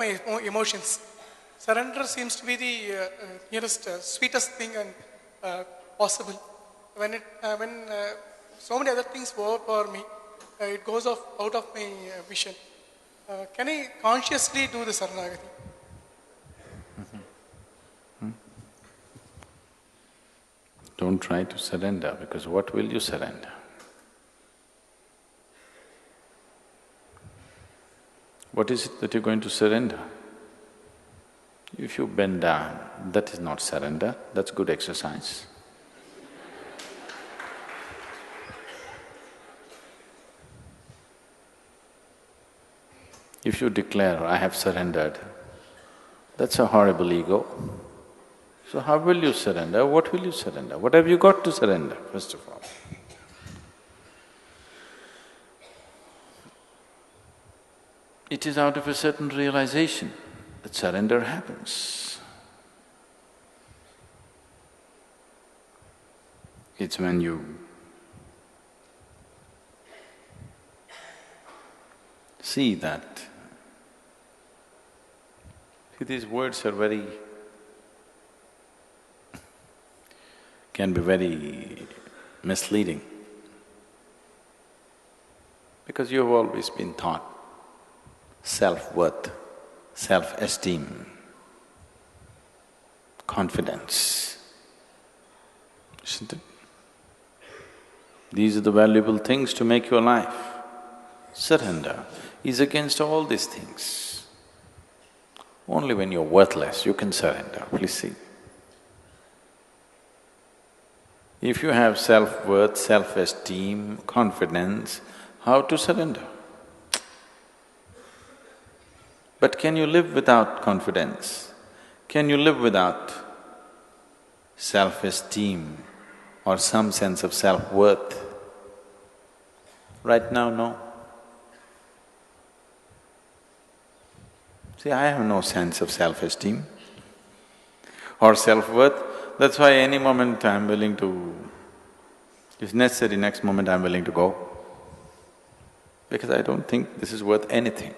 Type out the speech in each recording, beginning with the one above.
emotions. Surrender seems to be the nearest, sweetest thing and possible. When so many other things work for me, it goes off out of my vision. Can I consciously do the Saranagati? Don't try to surrender, because what will you surrender? What is it that you're going to surrender? If you bend down, that is not surrender, that's good exercise. If you declare, I have surrendered, that's a horrible ego. So how will you surrender? What will you surrender? What have you got to surrender, first of all? It is out of a certain realization that surrender happens. It's when you see that… See, these words are can be very misleading, because you've always been taught self-worth, self-esteem, confidence, isn't it? These are the valuable things to make your life. Surrender is against all these things. Only when you're worthless, you can surrender, please see. If you have self-worth, self-esteem, confidence, how to surrender? But can you live without confidence? Can you live without self-esteem or some sense of self-worth? Right now, no. See, I have no sense of self-esteem or self-worth. That's why any moment I'm willing to… if necessary, next moment I'm willing to go, because I don't think this is worth anything.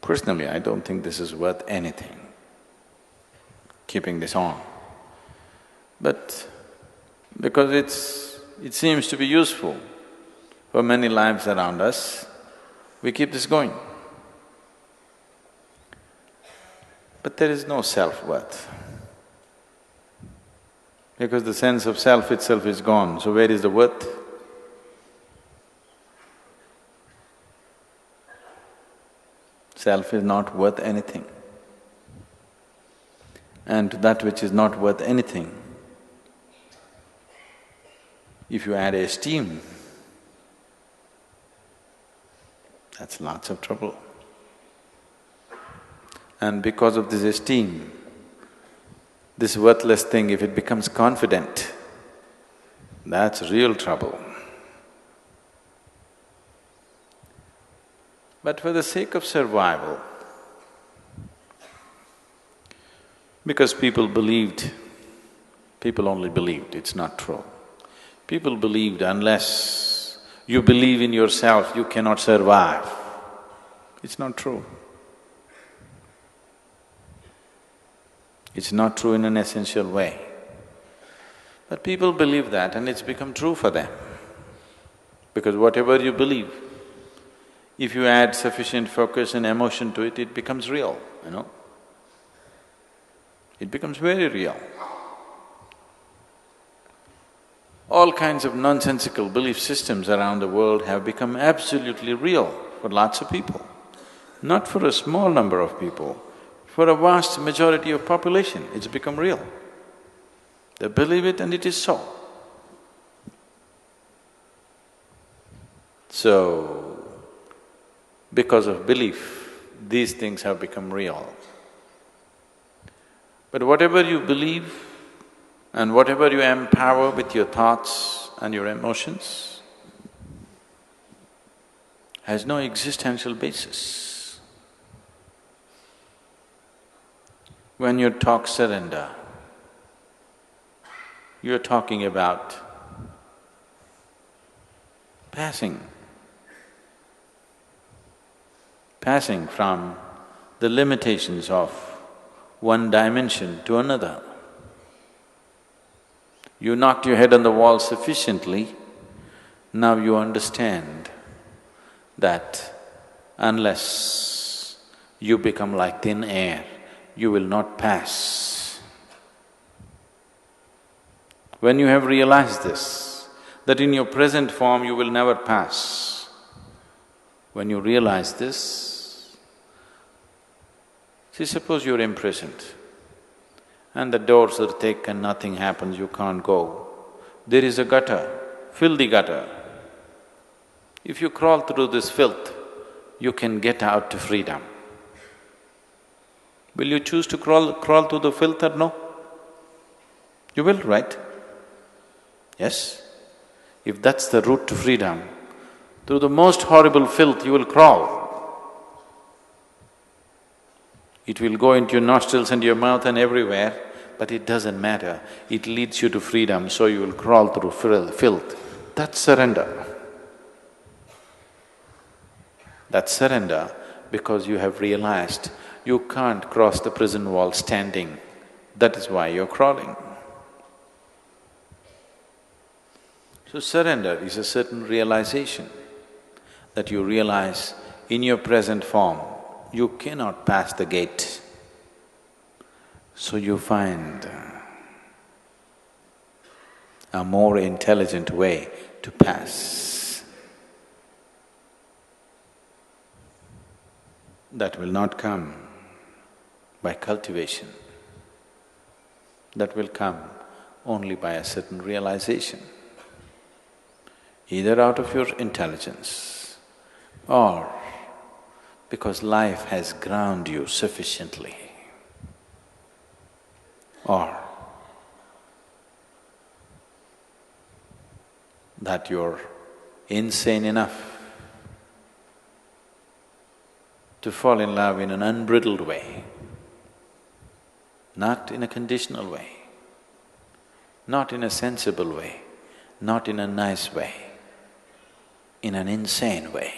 Personally, I don't think this is worth anything, keeping this on. But because it seems to be useful for many lives around us, we keep this going. But there is no self-worth, because the sense of self itself is gone, so where is the worth? Self is not worth anything. And to that which is not worth anything, if you add esteem, that's lots of trouble. And because of this esteem, this worthless thing, if it becomes confident, that's real trouble. But for the sake of survival, because people believed, people only believed, it's not true. People believed unless you believe in yourself, you cannot survive. It's not true. It's not true in an essential way. But people believe that and it's become true for them. Because whatever you believe, if you add sufficient focus and emotion to it, it becomes real, you know. It becomes very real. All kinds of nonsensical belief systems around the world have become absolutely real for lots of people. Not for a small number of people, for a vast majority of population, it's become real. They believe it and it is so. So, because of belief, these things have become real. But whatever you believe and whatever you empower with your thoughts and your emotions has no existential basis. When you talk surrender, you're talking about passing passing from the limitations of one dimension to another. You knocked your head on the wall sufficiently, now you understand that unless you become like thin air, you will not pass. When you have realized this, that in your present form you will never pass, when you realize this, see, suppose you're imprisoned and the doors are thick and nothing happens, you can't go. There is a gutter, filthy gutter. If you crawl through this filth, you can get out to freedom. Will you choose to crawl through the filth or no? You will, right? Yes? If that's the route to freedom, through the most horrible filth you will crawl. It will go into your nostrils and your mouth and everywhere, but it doesn't matter. It leads you to freedom, so you will crawl through filth. That's surrender. That's surrender because you have realized you can't cross the prison wall standing. That is why you're crawling. So surrender is a certain realization that you realize in your present form, you cannot pass the gate. So you find a more intelligent way to pass. That will not come by cultivation. That will come only by a certain realization, either out of your intelligence or because life has ground you sufficiently, or that you're insane enough to fall in love in an unbridled way, not in a conditional way, not in a sensible way, not in a nice way, in an insane way.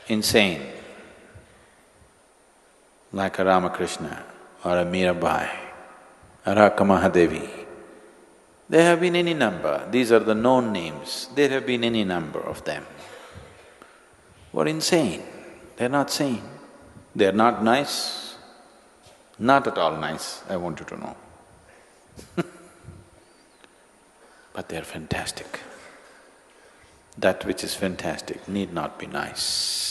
Insane, like a Ramakrishna or a Mirabai or a Mahadevi. There have been any number, these are the known names, there have been any number of them who are insane. They're not sane, they're not nice, not at all nice, I want you to know. But they're fantastic. That which is fantastic need not be nice.